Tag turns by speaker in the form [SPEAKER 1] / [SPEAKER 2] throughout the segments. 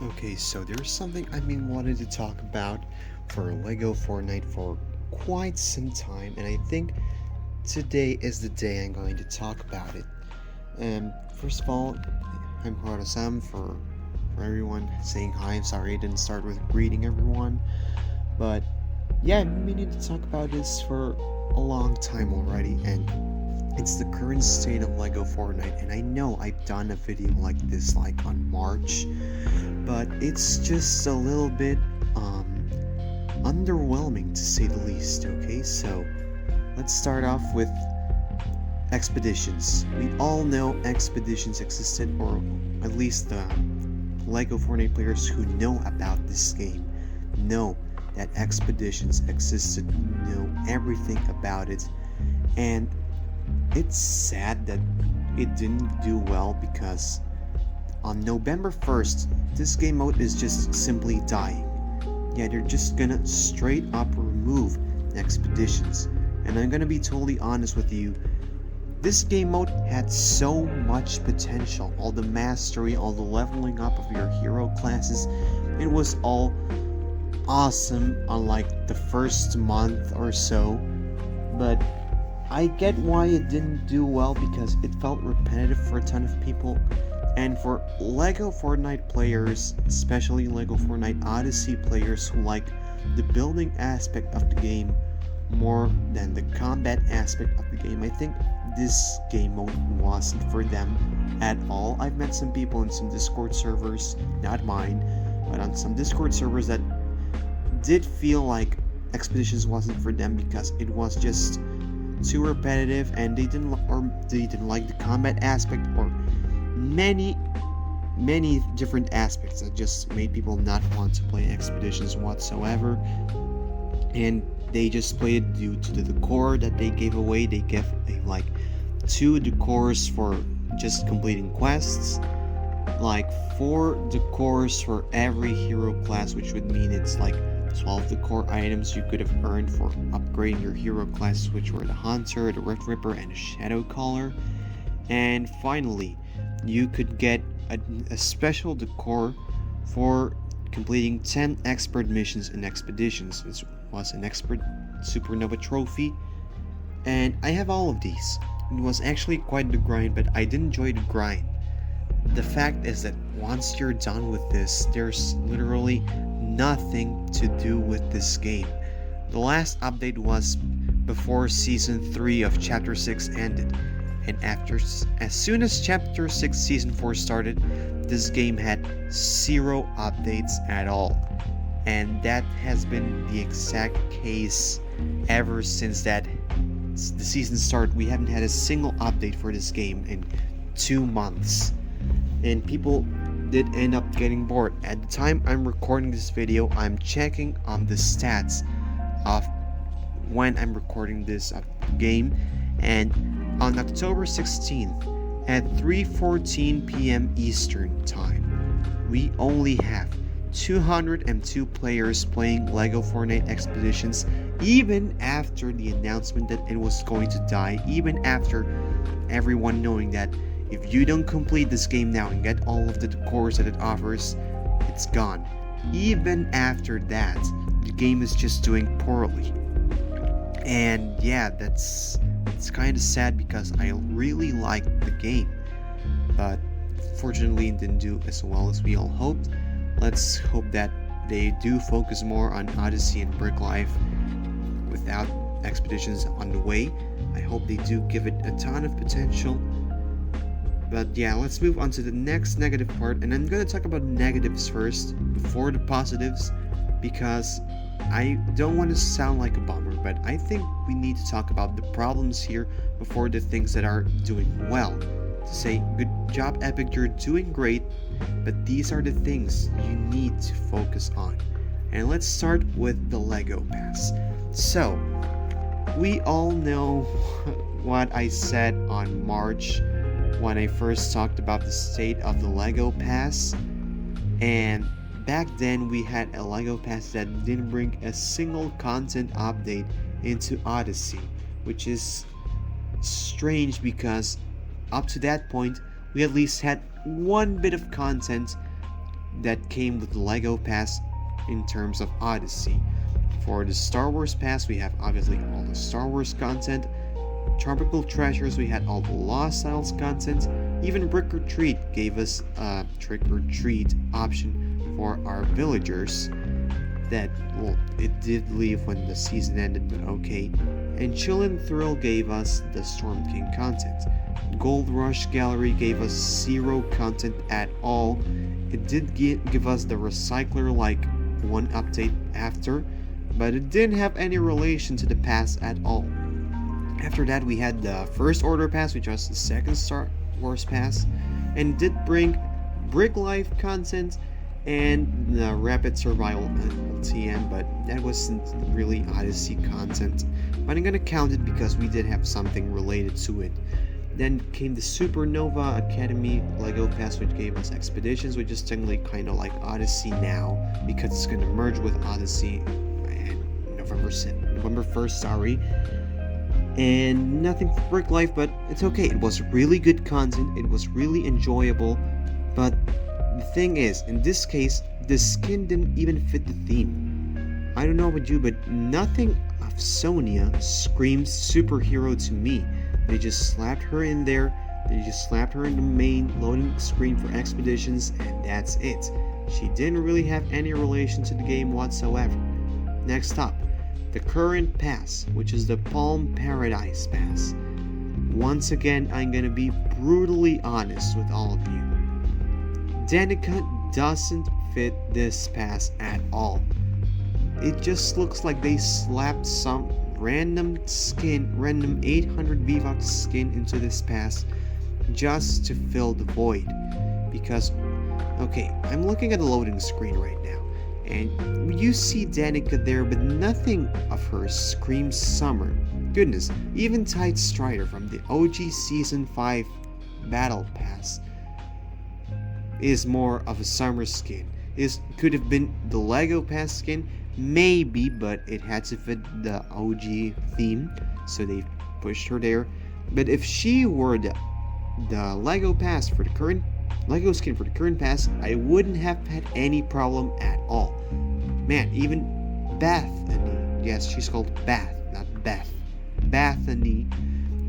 [SPEAKER 1] Okay, so there's something I've been wanting to talk about for LEGO Fortnite for quite some time, and I think today is the day I'm going to talk about it. First of all, I'm Jogarozam for everyone saying hi. I'm sorry I didn't start with greeting everyone, but yeah, I've been meaning to talk about this for a long time already, and it's the current state of LEGO Fortnite. And I know I've done a video like this like on March, but it's just a little bit underwhelming to say the least. Okay, so let's start off with expeditions. We all know expeditions existed, or at least the LEGO Fortnite players who know about this game know that expeditions existed, know everything about it, and it's sad that it didn't do well because on November 1st, this game mode is just simply dying. Yeah, they're just gonna straight up remove expeditions. And I'm gonna be totally honest with you, this game mode had so much potential. All the mastery, all the leveling up of your hero classes, it was all awesome on like the first month or so. But I get why it didn't do well because it felt repetitive for a ton of people. And for LEGO Fortnite players, especially LEGO Fortnite Odyssey players who like the building aspect of the game more than the combat aspect of the game, I think this game mode wasn't for them at all. I've met some people in some Discord servers, not mine, but on some Discord servers that did feel like Expeditions wasn't for them because it was just too repetitive and they didn't like the combat aspect or many different aspects that just made people not want to play Expeditions whatsoever, and they just played it due to the decor that they gave away. They gave like 2 decors for just completing quests, like 4 decors for every hero class, which would mean it's like 12 decor items you could have earned for upgrading your hero class, which were the Hunter, the Rift Ripper, and the Shadow Caller. And finally, you could get a special decor for completing 10 expert missions and expeditions. This was an expert supernova trophy, and I have all of these. It was actually quite the grind, but I did enjoy the grind. The fact is that once you're done with this, there's literally nothing to do with this game. The last update was before Season 3 of Chapter 6 ended, and as soon as Chapter 6 Season 4 started, this game had 0 updates at all. And that has been the exact case ever since the season started. We haven't had a single update for this game in 2 months. And people did end up getting bored. At the time I'm recording this video, I'm checking on the stats of when I'm recording this game, and on October 16th at 3:14 p.m. Eastern Time, we only have 202 players playing LEGO Fortnite Expeditions, even after the announcement that it was going to die, even after everyone knowing that if you don't complete this game now and get all of the decors that it offers, it's gone. Even after that, the game is just doing poorly. And yeah, it's kind of sad because I really liked the game, but fortunately it didn't do as well as we all hoped. Let's hope that they do focus more on Odyssey and Brick Life without Expeditions on the way. I hope they do give it a ton of potential. But yeah, let's move on to the next negative part, and I'm gonna talk about negatives first before the positives, because I don't want to sound like a bummer, but I think we need to talk about the problems here before the things that are doing well. To say, good job Epic, you're doing great, but these are the things you need to focus on. And let's start with the LEGO Pass. So, we all know what I said on March when I first talked about the state of the LEGO Pass, and back then we had a LEGO Pass that didn't bring a single content update into Odyssey, which is strange because up to that point we at least had one bit of content that came with the LEGO Pass in terms of Odyssey. For the Star Wars Pass, we have obviously all the Star Wars content. Tropical Treasures, we had all the Lost Isles content. Even Brick or Treat gave us a Trick or Treat option for our villagers. That, well, it did leave when the season ended, but okay. And Chill and Thrill gave us the Storm King content. Gold Rush Gallery gave us zero content at all. It did give us the Recycler like one update after, but it didn't have any relation to the pass at all. After that, we had the First Order Pass, which was the second Star Wars Pass, and did bring Brick Life content and the Rapid Survival LTM, but that wasn't really Odyssey content. But I'm gonna count it because we did have something related to it. Then came the Supernova Academy LEGO Pass, which gave us Expeditions, which is technically kind of like Odyssey now because it's gonna merge with Odyssey and November 1st, sorry. And nothing for Brick Life, but it's okay. It was really good content, it was really enjoyable, but the thing is, in this case, the skin didn't even fit the theme. I don't know about you, but nothing of Sonia screams superhero to me. They just slapped her in there, they just slapped her in the main loading screen for Expeditions, and that's it. She didn't really have any relation to the game whatsoever. Next up, the current pass, which is the Palm Paradise Pass. Once again, I'm gonna be brutally honest with all of you. Danica doesn't fit this pass at all. It just looks like they slapped some random 800 V-Bucks skin into this pass just to fill the void. Because, okay, I'm looking at the loading screen right now, and you see Danica there, but nothing of her screams summer. Goodness, even Tide Strider from the OG Season 5 Battle Pass is more of a summer skin. Could have been the LEGO Pass skin, maybe, but it had to fit the OG theme, so they pushed her there. But if she were the LEGO Pass for the current LEGO skin for the current pass, I wouldn't have had any problem at all. Man, even Bethany, yes, she's called Bath, not Beth. Bethany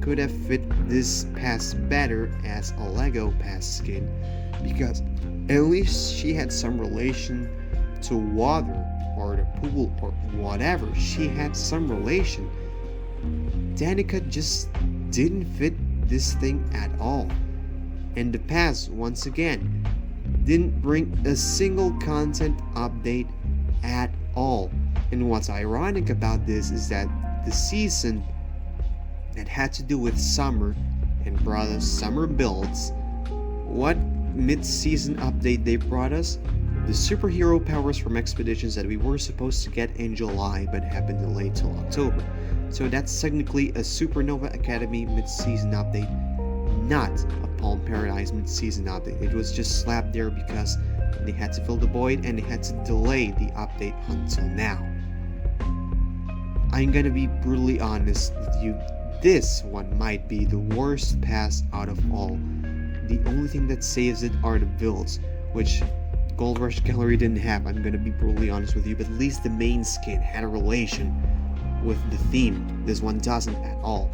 [SPEAKER 1] could have fit this pass better as a LEGO Pass skin, because at least she had some relation to water or the pool or whatever. She had some relation. Danica just didn't fit this thing at all. And the pass, once again, didn't bring a single content update at all. And what's ironic about this is that the season that had to do with summer and brought us summer builds, what mid-season update they brought us? The superhero powers from Expeditions that we were supposed to get in July but have been delayed till October. So that's technically a Supernova Academy mid-season update, not a Palm Paradise mid-season update. It was just slapped there because they had to fill the void and they had to delay the update until now. I'm gonna be brutally honest with you, this one might be the worst pass out of all. The only thing that saves it are the builds, which Gold Rush Gallery didn't have. I'm gonna be brutally honest with you, but at least the main skin had a relation with the theme. This one doesn't at all.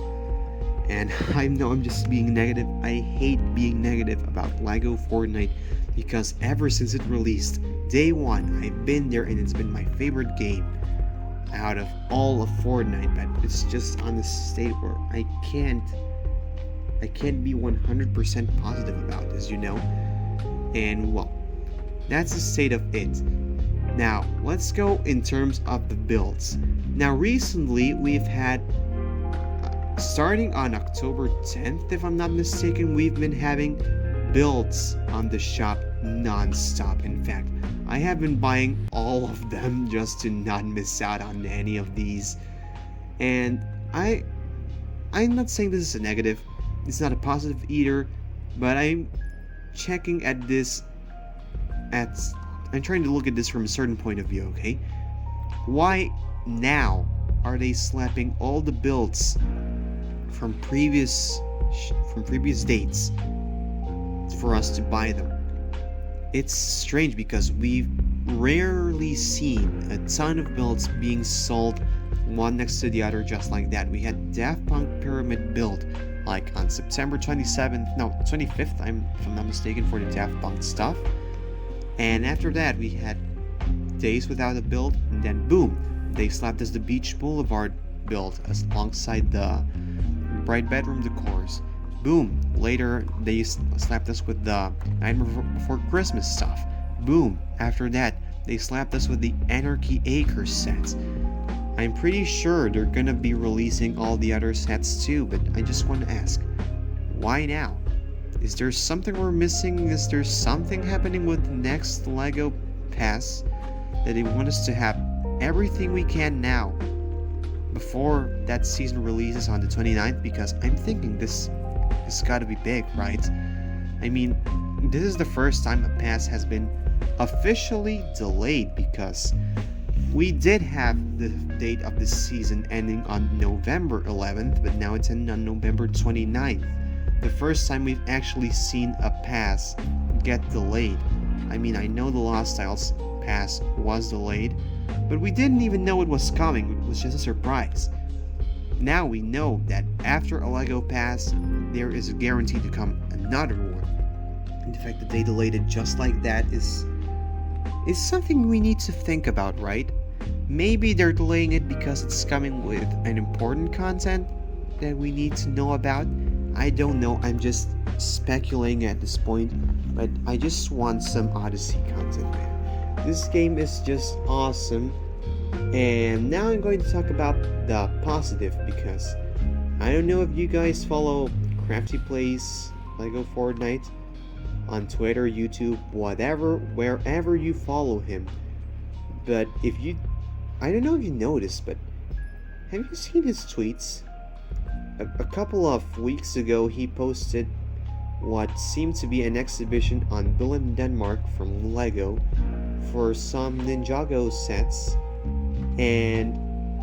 [SPEAKER 1] And I know I'm just being negative. I hate being negative about LEGO Fortnite because ever since it released, day one, I've been there and it's been my favorite game out of all of Fortnite, but it's just on the state where I can't be 100% positive about this, you know? And well, that's the state of it. Now, let's go in terms of the builds. Now, recently, we've had, starting on October 10th, if I'm not mistaken, we've been having builds on the shop non-stop. In fact, I have been buying all of them just to not miss out on any of these. And I'm not saying this is a negative, it's not a positive either, but I'm checking at this I'm trying to look at this from a certain point of view, okay? Why now are they slapping all the builds from previous dates for us to buy them? it's strange because we've rarely seen a ton of builds being sold one next to the other just like that. We had Daft Punk Pyramid build like on September 27th, no, 25th, if I'm not mistaken, for the Daft Punk stuff. And after that, we had Days Without a build, and then boom, they slapped us the Beach Boulevard build alongside the Bright Bedroom decors. Boom, later they slapped us with the Nightmare Before Christmas stuff. Boom, after that, they slapped us with the Anarchy Acres sets. I'm pretty sure they're gonna be releasing all the other sets too, but I just want to ask, why now? Is there something we're missing? Is there something happening with the next LEGO Pass that they want us to have everything we can now before that season releases on the 29th? Because I'm thinking this has got to be big, right? I mean, this is the first time a pass has been officially delayed, because we did have the date of the season ending on November 11th, but now it's ending on November 29th. The first time we've actually seen a pass get delayed. I mean, I know the Lost Styles pass was delayed, but we didn't even know it was coming. It was just a surprise. Now we know that after a LEGO Pass, there is a guarantee to come another one. And the fact that they delayed it just like that is something we need to think about, right? Maybe they're delaying it because it's coming with an important content that we need to know about. I don't know, I'm just speculating at this point, but I just want some Odyssey content, man. This game is just awesome. And now I'm going to talk about the positive, because I don't know if you guys follow Crafty Plays LEGO Fortnite on Twitter, YouTube, whatever, wherever you follow him. But I don't know if you noticed, but have you seen his tweets? A couple of weeks ago, he posted what seemed to be an exhibition on Billund, Denmark from LEGO for some Ninjago sets. And,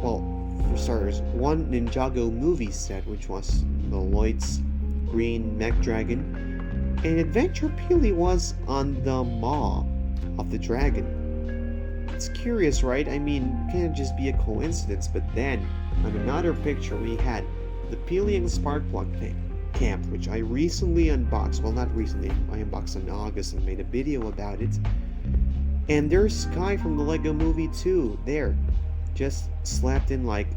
[SPEAKER 1] well, for starters, one Ninjago movie set, which was the Lloyd's Green Mech Dragon, and Adventure Peely was on the Maw of the Dragon. It's curious, right? I mean, it can't just be a coincidence, but then, on another picture, we had the Peely and Sparkplug camp, which I recently unboxed. Well, not recently, I unboxed in August and made a video about it. And there's Sky from the LEGO Movie 2 there, just slapped in like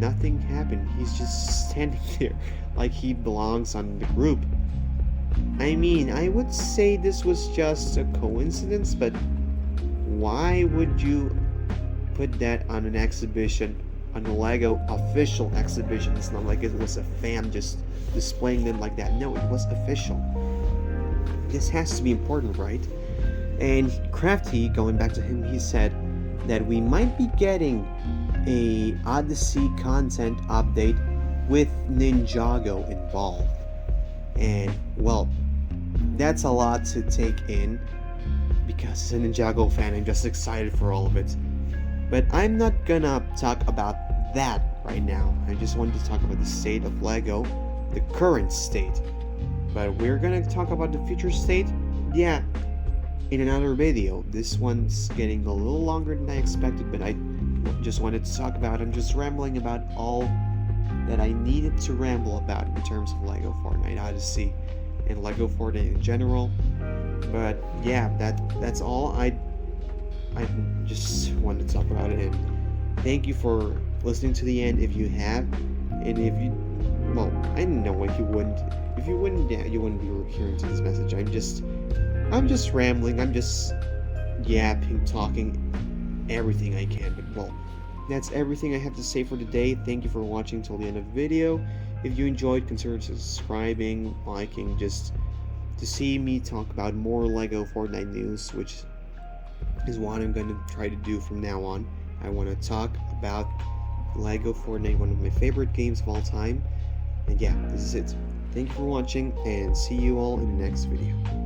[SPEAKER 1] nothing happened. He's just standing there like he belongs on the group. I mean, I would say this was just a coincidence, but why would you put that on an exhibition, on a LEGO official exhibition? It's not like it was a fan just displaying them like that. No, it was official. This has to be important, right? And Crafty, going back to him, he said that we might be getting a Odyssey content update with Ninjago involved. And, well, that's a lot to take in, because as a Ninjago fan, I'm just excited for all of it. But I'm not gonna talk about that right now. I just wanted to talk about the state of LEGO, the current state. But we're gonna talk about the future state, yeah, in another video. This one's getting a little longer than I expected, but I just wanted to talk about it. I'm just rambling about all that I needed to ramble about in terms of LEGO Fortnite Odyssey and LEGO Fortnite in general. But yeah, that's all. I just wanted to talk about it, and thank you for listening to the end if you have. And if you, well, I know if you wouldn't. If you wouldn't, yeah, you wouldn't be hearing to this message. I'm just rambling. I'm just yapping, talking everything I can. But well, that's everything I have to say for today. Thank you for watching till the end of the video. If you enjoyed, consider subscribing, liking, just to see me talk about more LEGO Fortnite news, which is what I'm going to try to do from now on. I want to talk about LEGO Fortnite, one of my favorite games of all time. And yeah, this is it. Thank you for watching, and see you all in the next video.